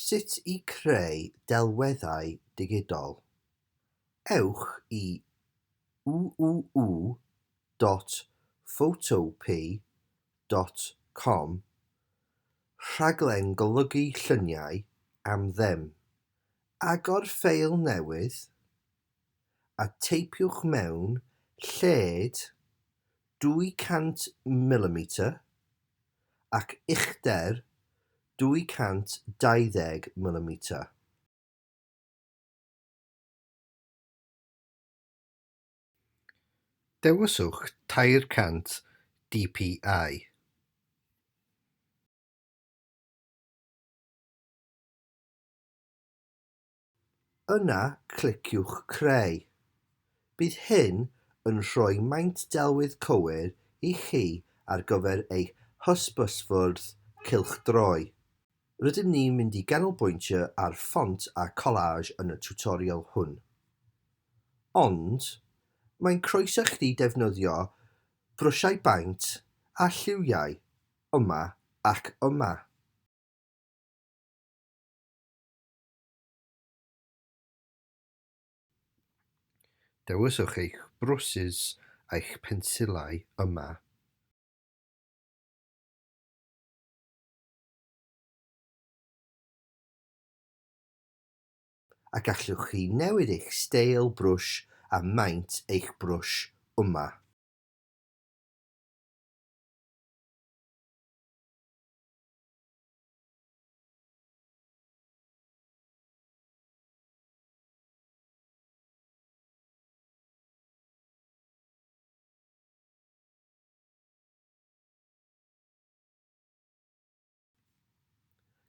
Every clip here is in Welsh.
Sut I creu delweddau digidol? Ewch I www.photopea.com, rhaglen golygu lluniau am ddim. Agor ffeil newydd a teipiwch mewn lled 200mm ac uchder 220mm. Dewyswch 300 dpi. Yna cliciwch Creu. Bydd hyn yn rhoi maint delwydd cywir I chi ar gyfer eich hysbysfwrdd cylchdroi. Rydym ni'n mynd I ganolbwyntio ar ffont a collage yn y tiwtorial hwn. Ond, mae'n croeso chdi defnyddio brwsiau baint a lliwiau yma ac yma. Dewyswch eich brwsys a'ch pensilau yma. A gallwch chi newid eich steil brwsh a maint eich brwsh yma.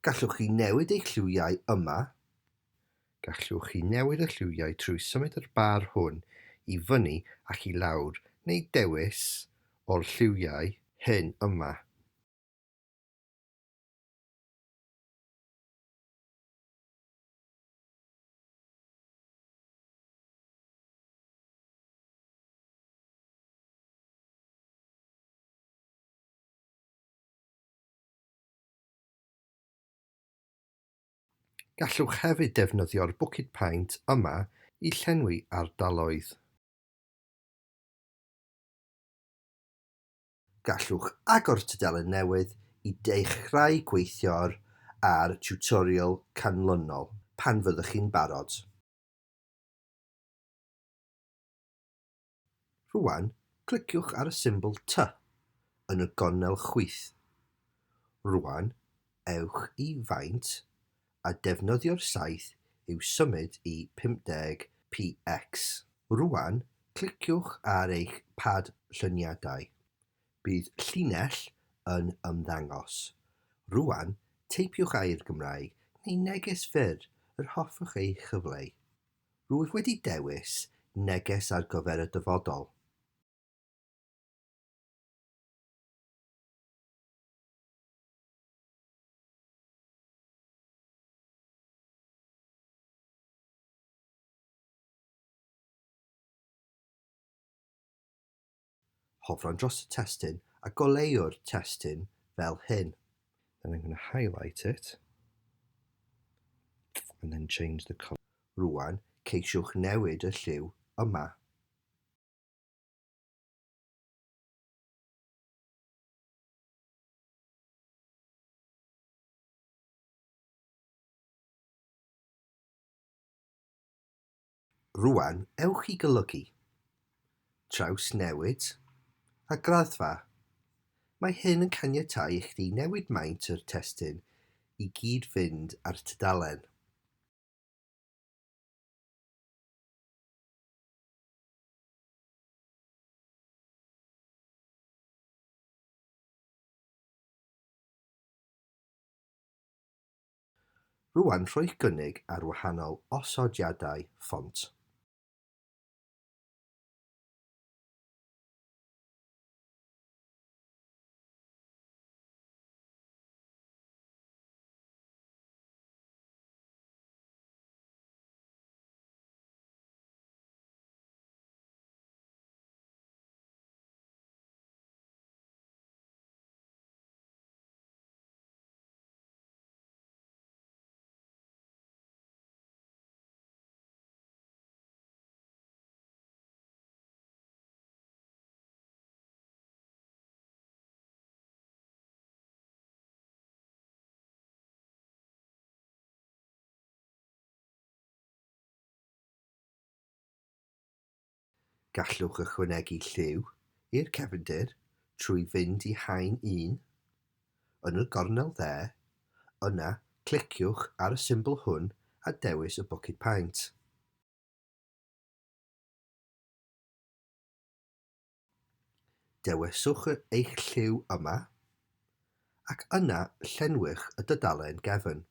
Gallwch chi newid eich lliwiau yma. Gallwch chi newid y lliwiau trwy symud yr bar hwn I fyny ac I lawr neu dewis o'r lliwiau hyn yma. Gallwch hefyd defnyddio'r bwced paent yma I llenwi ardaloedd. Gallwch agor tudalen newydd I dechrau gweithio ar tiwtorial canlynol pan fyddwch chi'n barod. Rwan, cliciwch ar y symbol T yn y gornel chwith. Rwan, ewch I faint a defnyddio'r saeth i'w symud I 50px. Rwan, cliciwch ar eich pad lluniadau. Bydd llinell yn ymddangos. Rwan, teipiwch air Gymraeg neu neges fyr yr hoffwch ei chyfleu. Rwyf wedi dewis neges ar gyfer y dyfodol. Hofran dros y testun a goleuwr testun fel hyn. Then I'm going to highlight it and then change the colour. Rwan, ceisiwch newid y lliw yma. Rwan, ewch I golygu, trawsnewid a graddfa. Mae hyn yn caniatáu I chdi newid maint yr testun I gyd fynd ar tudalen. Rwan, rhoi'ch gynnig ar wahanol osodiadau ffont. Gallwch ychwanegu lliw i'r cefndir trwy fynd i haen 1. Yn y gornel dde, yna cliciwch ar y symbol hwn a dewis y bwced paent. Dewiswch eich lliw yma ac yna llenwch y dudalen gefn.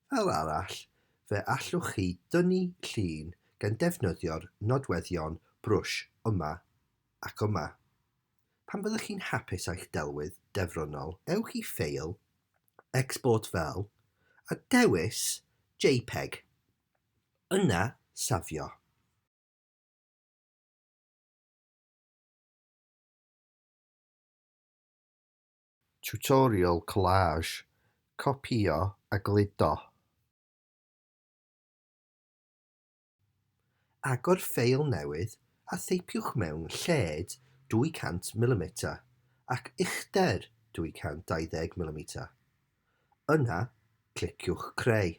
Fel arall, fe allwch chi dynnu llun gan defnyddio'r nodweddion brwsh yma ac yma. Pan byddwch chi'n hapus â'ch delwedd defrynol, ewch i Ffeil, Export fel, a dewis JPEG. Yna safio. Tutorial collage, copïo a gludo. Agor ffeil newydd a theipiwch mewn lled 200mm ac uchder 220mm. Yna, cliciwch creu.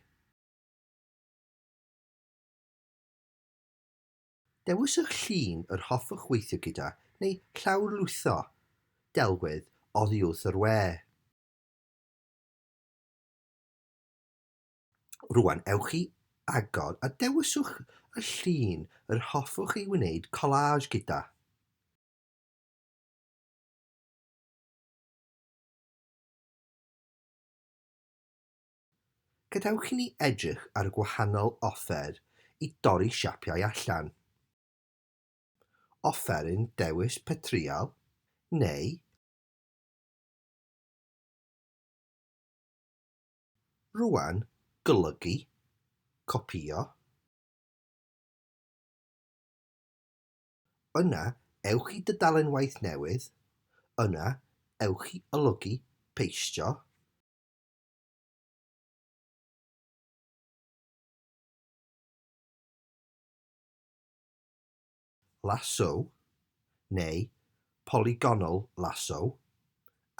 Dewiswch llun yr hoffwch weithio gyda neu llawrlwytho, delwedd oddi wrth yr we. Rwan, ewch i agor a dewiswch y llun yr hoffwch ei wneud collage gyda. Gadewch i ni edrych ar y gwahanol offer i dorri siapiau allan. Offeryn dewis petriol neu rwan golygu, copïo. Yna ewch i dudalen waith newydd, yna ewch i olygu, peistio. Lasso neu polygonal lasso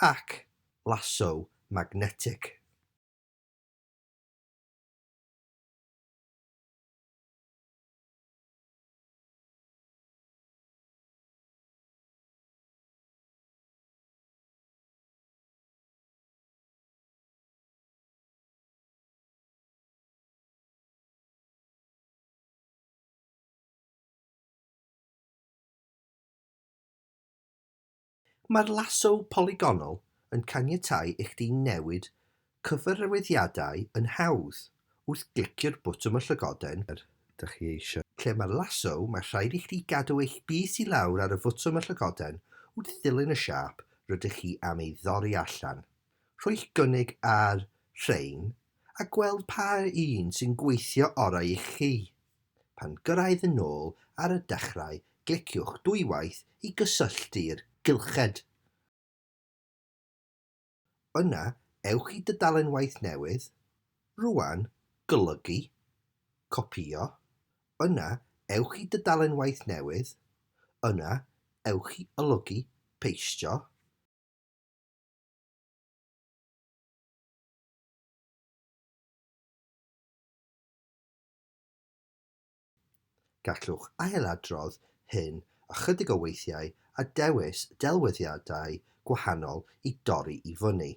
ac lasso magnetic. Mae'r lasso polygonal yn caniatáu i chdi newid cyfarwyddiadau yn hawdd wrth glicio'r bwtwm y llygoden ydych chi eisiau. Lle mae'r lasso, mae rhaid i chdi gadw eich bys i lawr ar y fwtwm y llygoden wrth ddilyn y siap rydych chi am ei dorri allan. Rhoi'ch gynnig ar rhain a gweld pa un sy'n gweithio orau i chi. Pan gyrraedd yn ôl ar y dechrau, gliciwch dwywaith i gysylltu'r gylched. Yna, ewch i dudalen waith newydd, rwan golygu, copïo. Yna, ewch i dudalen waith newydd, yna ewch i olygu, peistio. Gallwch ailadrodd hyn ychydig o weithiau a dewis delweddiadau gwahanol i dorri i fyny.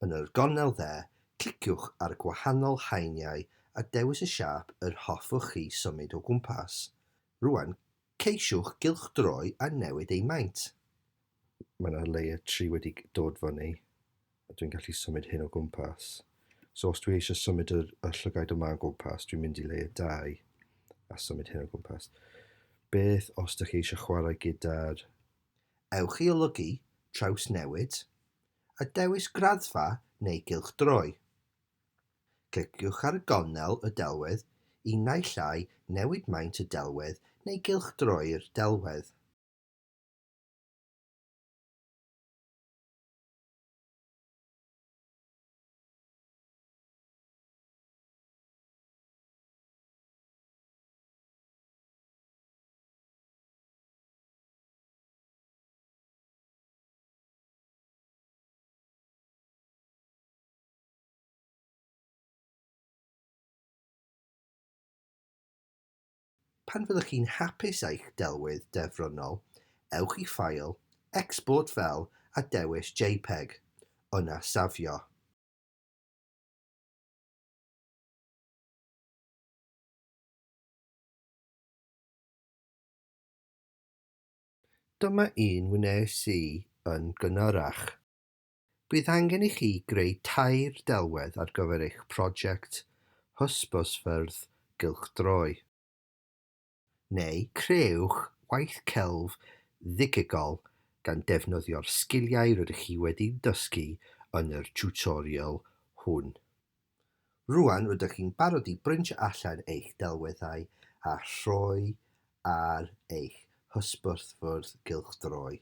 Yn yr gornel dde, cliciwch ar y gwahanol haeniau a dewis y siap yr hoffwch chi symud o gwmpas. Rwan, ceisiwch gylchdroi a newid ei maint. Mae yna layer 3 wedi dod fyny a dwi'n gallu symud hyn o gwmpas. So os dwi eisiau symud y llygaid yma o gwmpas, dwi'n mynd i layer 2 a symud hyn o gwmpas. Beth os ydych chi eisiau chwarae gyda'r... Ewch i olygu, traws newid, a dewis graddfa neu gylchdroi. Cliciwch ar y gornel y delwedd i naill ai newid maint y delwedd neu gylchdroi'r delwedd. Pan fyddwch chi'n hapus eich delwydd defrynol, ewch i ffail, export fel a dewis JPEG, yna safio. Dyma un wnes i yn gynharach. Bydd angen i chi greu tair delwedd ar gyfer eich prosiect hysbysfyrdd gylchdroi. Neu creuwch waith celf ddigigol gan defnyddio'r sgiliau rydych chi wedi dysgu yn yr tiwtorial hwn. Rwan rydych chi'n barod i brintio allan eich delweddau a rhoi ar eich hysbysfyrdd gylchdroi.